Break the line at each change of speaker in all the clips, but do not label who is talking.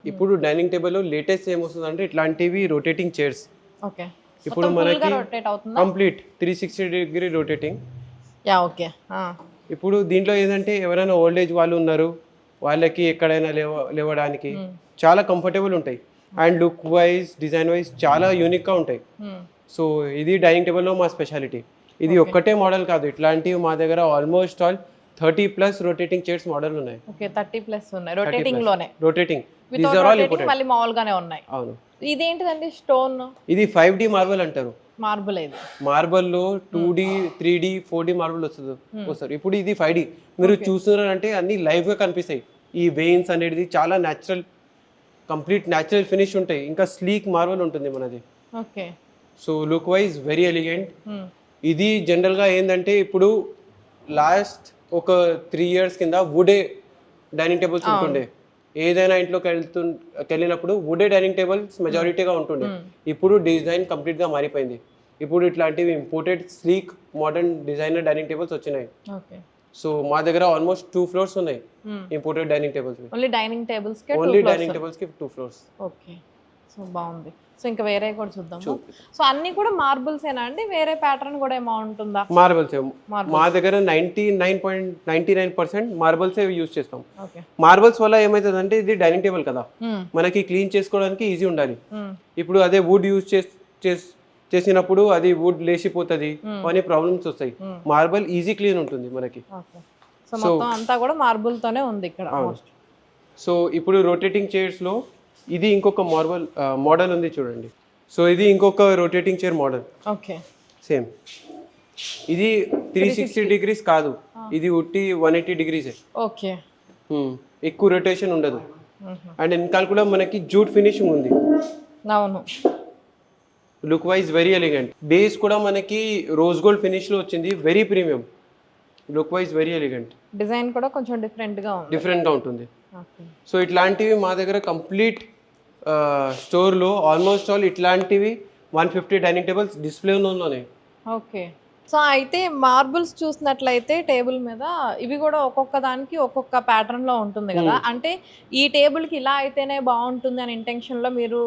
ఇప్పుడు dining table లో latest ఏమొస్తుందంటే ఇట్లాంటివి రొటేటింగ్ చైర్స్.
ఓకే.
ఇప్పుడు
మొత్తం ఫుల్‌గా
మనకి
రొటేట్ అవుతుందా?
Complete 360 rotating.
యాహ్! ఓకే. ఆ!
ఇప్పుడు దీంట్లో ఏంటంటే ఎవరైనా ఓల్డ్ ఏజ్ వాళ్ళు ఉన్నారు, వాళ్ళకి ఎక్కడైనా లేవడానికి
హ్మ్.
చాలా కంఫర్టబుల్ ఉంటాయి. And look wise, design wise చాలా యూనిక్గా ఉంటాయి.
హ్మ్.
సో ఇది డైనింగ్ టేబుల్లో మా స్పెషాలిటీ. ఇది
ఓకే.
ఒక్కటే మోడల్ కాదు, ఇట్లాంటివి మా దగ్గర almost all 30+ rotating chairs model ఉన్నాయి.
ఓకే. 30+ ఉన్నాయి.
30+
రొటేటింగ్‌లోనే.
Rotating. These
without
are all
rotating
imported.
మళ్ళీ మామూలుగానే ఉన్నాయి.
అవును.
ఇదేంటిదండి స్టోన్?
ఇది 5D మార్బల్ అంటారు.
మార్బుల్ ఇది.
మార్బల్లో 2D, 3D, 4D మార్బల్ వస్తారు. ఇప్పుడు ఇది 5D. మీరు
ఓకే.
చూస్తున్నారంటే అన్ని లైవ్గా కనిపిస్తాయి. ఈ వెయిన్స్ అనేది చాలా న్యాచురల్, కంప్లీట్ న్యాచురల్ ఫినిష్ ఉంటాయి. ఇంకా స్లీక్ మార్బల్ ఉంటుంది మనది.
Okay.
So look wise very elegant.
హ్మ్.
ఇది జనరల్గా ఏంటంటే ఇప్పుడు లాస్ట్ ఒక 3 years కింద వుడే డైనింగ్ టేబుల్స్ ఉంటుండే. ఏదైనా ఇంట్లోకి వెళ్ళినప్పుడు వుడే డైనింగ్ టేబుల్స్ మెజారిటీగా ఉంటుండే. ఇప్పుడు డిజైన్ కంప్లీట్గా మారిపోయింది. ఇప్పుడు ఇట్లాంటివి imported sleek modern designer dining tables వచ్చినాయి.
ఓకే.
సో మా దగ్గర ఆల్మోస్ట్ 2 floors ఉన్నాయి
hmm.
Imported dining tables.
Only dining టేబుల్స్‌కే 2
ఓన్లీ
ఫ్లోర్స్.
డైనింగ్ టేబుల్స్కి 2 floors.
ఓకే. సో బాగుంది. సో ఇంకా వేరే కూడా చూద్దాము. సో అన్నీ కూడా మార్బుల్సేనా అండి? వేరే ప్యాటర్న్ కూడా ఏమో ఉంటుందా?
Marbles
marble.
మా దగ్గర 99.99% మార్బల్సే యూజ్ చేస్తాం.
ఓకే.
మార్బల్స్ వల్ల ఏమవుతుందంటే ఇది డైనింగ్ టేబుల్ కదా,
హ్మ్.
మనకి క్లీన్ చేసుకోవడానికి ఈజీ ఉండాలి.
హ్మ్.
ఇప్పుడు అదే వుడ్ యూజ్ చేసినప్పుడు అది వుడ్ లేచిపోతుంది, అని ప్రాబ్లమ్స్ వస్తాయి. మార్బల్ ఈజీ క్లీన్ ఉంటుంది మనకి.
ఓకే. సో మొత్తం అంతా కూడా మార్బుల్‌తోనే ఉంది ఇక్కడ మోస్ట్.
సో ఇప్పుడు రొటేటింగ్ చైర్స్లో ఇది ఇంకొక మోడల్ ఉంది చూడండి. సో ఇది ఇంకొక rotating chair model.
Okay.
Same ఇది 360 degrees కాదు, ఇది ఉట్టి 180 degrees.
ఓకే.
ఎక్కువ రొటేషన్ ఉండదు.
హుహు.
అండ్ వెనకాల కూడా మనకి జూట్ ఫినిషింగ్ ఉంది.
అవును.
Look wise very elegant. Base కూడా మనకి రోజ్ గోల్డ్ ఫినిష్లో వచ్చింది, very premium. Look wise very elegant.
Design కూడా కొంచెం డిఫరెంట్‌గా ఉంది.
డిఫరెంట్గా ఉంటుంది.
ఓకే.
సో ఇట్లాంటివి మా దగ్గర కంప్లీట్ స్టోర్లో ఆల్మోస్ట్ ఆల్ ఇట్లాంటివి 150 డైనింగ్ టేబుల్స్ డిస్ప్లేలోనే.
ఓకే. సో అయితే మార్బుల్స్ చూసినట్లయితే టేబుల్ మీద ఇవి కూడా ఒక్కొక్క దానికి ఒక్కొక్క ప్యాటర్న్‌లో ఉంటుంది కదా! అంటే ఈ టేబుల్‌కి ఇలా అయితేనే బావుంటుంది అని ఇంటెన్షన్‌లో మీరు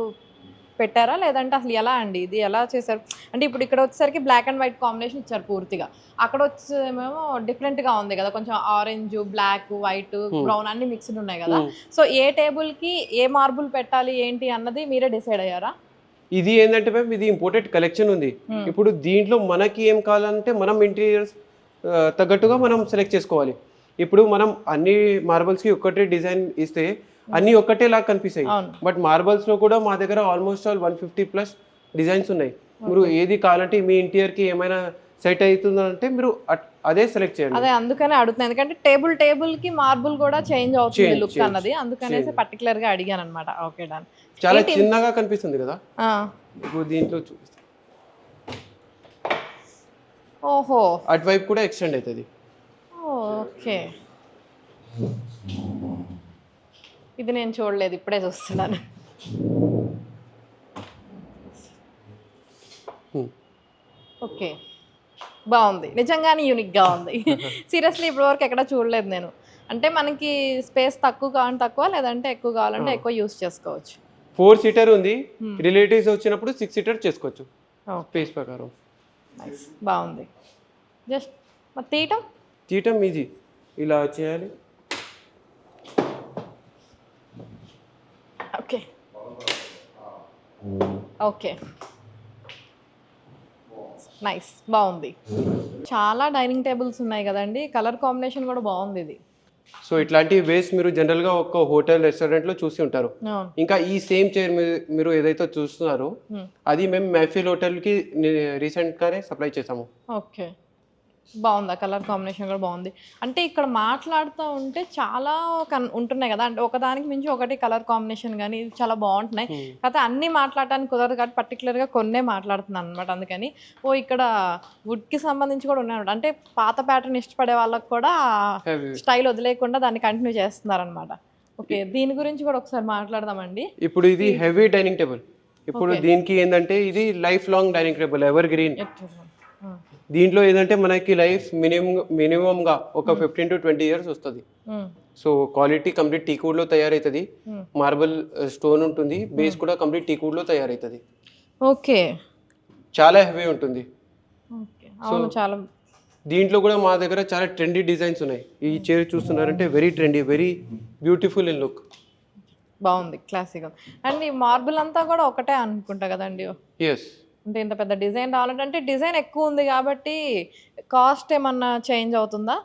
పెట్టారా? లేదంటే అసలు ఎలా అండి? ఇది ఎలా చేశారు? అంటే ఇప్పుడు ఇక్కడ వచ్చేసరికి బ్లాక్ అండ్ వైట్ కాంబినేషన్ ఇచ్చారు పూర్తిగా. అక్కడ వచ్చేమో డిఫరెంట్‌గా ఉంది కదా! కొంచెం ఆరెంజ్, బ్లాక్, వైట్, బ్రౌన్ అన్నీ మిక్స్డ్ ఉన్నాయి కదా! సో ఏ టేబుల్‌కి ఏ మార్బుల్ పెట్టాలి ఏంటి అన్నది మీరే డిసైడ్ అయ్యారా?
ఇది ఏంటంటే మ్యామ్, ఇది ఇంపోర్టెడ్ కలెక్షన్ ఉంది. ఇప్పుడు దీంట్లో మనకి ఏం కావాలంటే మనం ఇంటీరియర్స్ తగ్గట్టుగా మనం సెలెక్ట్ చేసుకోవాలి. ఇప్పుడు మనం అన్ని మార్బల్స్కి ఒక్కటే డిజైన్ ఇస్తే అన్నీ ఒక్కటేలా కనిపిస్తాయి. బట్ మార్బల్స్లో కూడా మా దగ్గర ఆల్మోస్ట్ ఆల్ 150+ డిజైన్స్ ఉన్నాయి. మీరు ఏది కావాలంటే మీ ఇంటీరియర్కి ఏమైనా సెట్ అవుతుందంటే మీరు అదే సెలెక్ట్ చేయండి.
అదే అందుకనే అడుగుతున్నాను. ఎందుకంటే టేబుల్‌కి మార్బుల్ కూడా చేంజ్ అవుతుంది లుక్ అన్నది. అందుకనేసి పర్టిక్యులర్‌గా అడిగాను అనమాట. Okay done.
చాలా చిన్నగా కనిపిస్తుంది కదా.
ఆ.
ఇప్పుడు దీంట్లో చూపిస్తాను.
ఓహో.
అటువైపు కూడా ఎక్స్టెండ్ అవుతుంది.
ఓకే. ఇది నేను చూడలేదు, ఇప్పుడే చూస్తున్నాను. ఓకే. బాగుంది. నిజంగానే యూనిక్‌గా ఉంది. సీరియస్లీ ఇప్పటివరకు ఎక్కడ చూడలేదు నేను. అంటే మనకి స్పేస్ తక్కువ కావాలంటే తక్కువ, లేదంటే ఎక్కువ కావాలంటే ఎక్కువ యూస్ చేసుకోవచ్చు.
4 seater ఉంది. రిలేటివ్స్ వచ్చినప్పుడు 6 seater చేసుకోవచ్చు స్పేస్ ప్రకారం.
నైస్. బాగుంది. జస్ట్ మరి
తీయటం ఈజీ. ఇలా చేయాలి.
ఓకే. ఓకే. నైస్. బాగుంది. చాలా డైనింగ్ టేబుల్స్ ఉన్నాయి కదండి. కలర్ కాంబినేషన్ కూడా బాగుంది ఇది.
సో ఇట్లాంటి వేస్ మీరు జనరల్గా ఒక హోటల్, రెస్టారెంట్లో చూసి ఉంటారు. ఇంకా ఈ సేమ్ చైర్ మీరు ఏదైతే చూస్తున్నారో అది మేము మెహఫిల్ హోటల్కి రీసెంట్గానే సప్లై చేసాము.
ఓకే. బాగుంది. ఆ కలర్ కాంబినేషన్ కూడా బాగుంది. అంటే ఇక్కడ మాట్లాడుతూ ఉంటే చాలా ఉంటున్నాయి కదా, అంటే ఒకదానికి మించి ఒకటి కలర్ కాంబినేషన్ కానీ చాలా బాగుంటున్నాయి. కాకపోతే అన్నీ మాట్లాడటానికి కుదరదు కాబట్టి పర్టికులర్గా కొన్నే మాట్లాడుతున్నాను అనమాట. అందుకని ఇక్కడ వుడ్కి సంబంధించి కూడా ఉన్నాయి. అంటే పాత ప్యాటర్న్ ఇష్టపడే వాళ్ళకి కూడా స్టైల్ వదిలేయకుండా దాన్ని కంటిన్యూ చేస్తున్నారనమాట. ఓకే. దీని గురించి కూడా ఒకసారి మాట్లాడదామండి.
ఇప్పుడు ఇది హెవీ డైనింగ్ టేబుల్. ఇప్పుడు దీనికి ఏంటంటే ఇది life long dining table, ever green. దీంట్లో ఏంటంటే మనకి లైఫ్ మినిమంగా ఒక 15 to 20 ఇయర్స్ వస్తుంది. సో క్వాలిటీ కంప్లీట్ టీకుడ్లో తయారవుతుంది. మార్బల్ స్టోన్ ఉంటుంది, బేస్ కూడా కంప్లీట్ టీకుడ్లో తయారవుతుంది.
ఓకే,
చాలా హెవీ ఉంటుంది.
ఓకే, అవును చాలా.
దీంట్లో కూడా మా దగ్గర చాలా ట్రెండీ డిజైన్స్ ఉన్నాయి. ఈ చైర్ చూస్తున్నారంటే very trendy, very beautiful in look.
బాగుంది, క్లాసిక్. అండ్ ఈ మార్బుల్ అంతా కూడా ఒకటే అనుకుంటా కదండి?
ఎస్.
అంటే ఇంత పెద్ద డిజైన్ రావాలంటే డిజైన్ ఎక్కువ ఉంది కాబట్టి కాస్ట్ ఏమన్నా చేంజ్ అవుతుందా?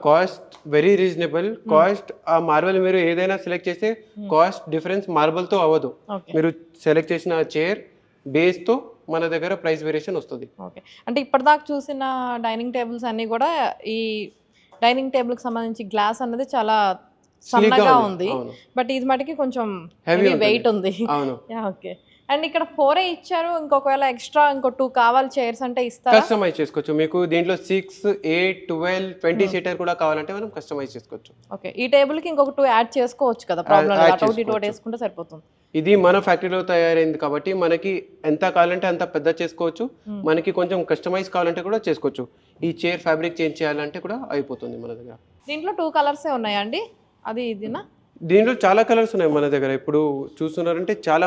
Cost very reasonable. కాస్ట్ ఆ మార్బల్ మీరు ఏదైనా సెలెక్ట్ చేస్తే కాస్ట్ డిఫరెన్స్ మార్బల్తో అవ్వదు.
ఓకే,
మీరు సెలెక్ట్ చేసిన చైర్ బేస్తో మన దగ్గర ప్రైస్ వేరియేషన్ వస్తుంది.
ఓకే. అంటే ఇప్పటిదాకా చూసిన డైనింగ్ టేబుల్స్ అన్నీ కూడా ఈ డైనింగ్ టేబుల్కి సంబంధించి గ్లాస్ అన్నది చాలా సన్నగా ఉంది, బట్ ఇది మటుకి కొంచెం హెవీ వెయిట్ ఉంది.
అవును.
ఓకే. అండ్ ఇక్కడ 4 ఇచ్చారు, ఇంకొకవేళ ఎక్స్ట్రా ఇంకో 2 కావాలి చైర్స్ అంటే ఇస్తారా?
కస్టమైజ్ చేసుకోవచ్చు. మీకు దీంట్లో 6, 8, 12, 20 సీటర్ కూడా కావాలంటే మనం కస్టమైజ్ చేసుకోవచ్చు.
ఓకే, ఈ టేబుల్ కి ఇంకొక 2 యాడ్ చేసుకోవచ్చు కదా, ప్రాబ్లం లేదు. అటు ఇటు వేసుకుంటే సరిపోతుంది.
ఇది మన ఫ్యాక్టరీలో తయారైంది కాబట్టి మనకి ఎంత కావాలంటే అంత పెద్ద చేసుకోవచ్చు. మనకి కొంచెం కస్టమైజ్ కావాలంటే కూడా చేసుకోవచ్చు. ఈ చైర్ ఫ్యాబ్రిక్ చేంజ్ చేయాలంటే కూడా అయిపోతుంది మన దగ్గర.
దీంట్లో 2 కలర్సే ఉన్నాయా అండి? అది ఇదినా?
దీంట్లో చాలా కలర్స్ ఉన్నాయి మన దగ్గర. ఇప్పుడు చూస్తున్నారంటే చాలా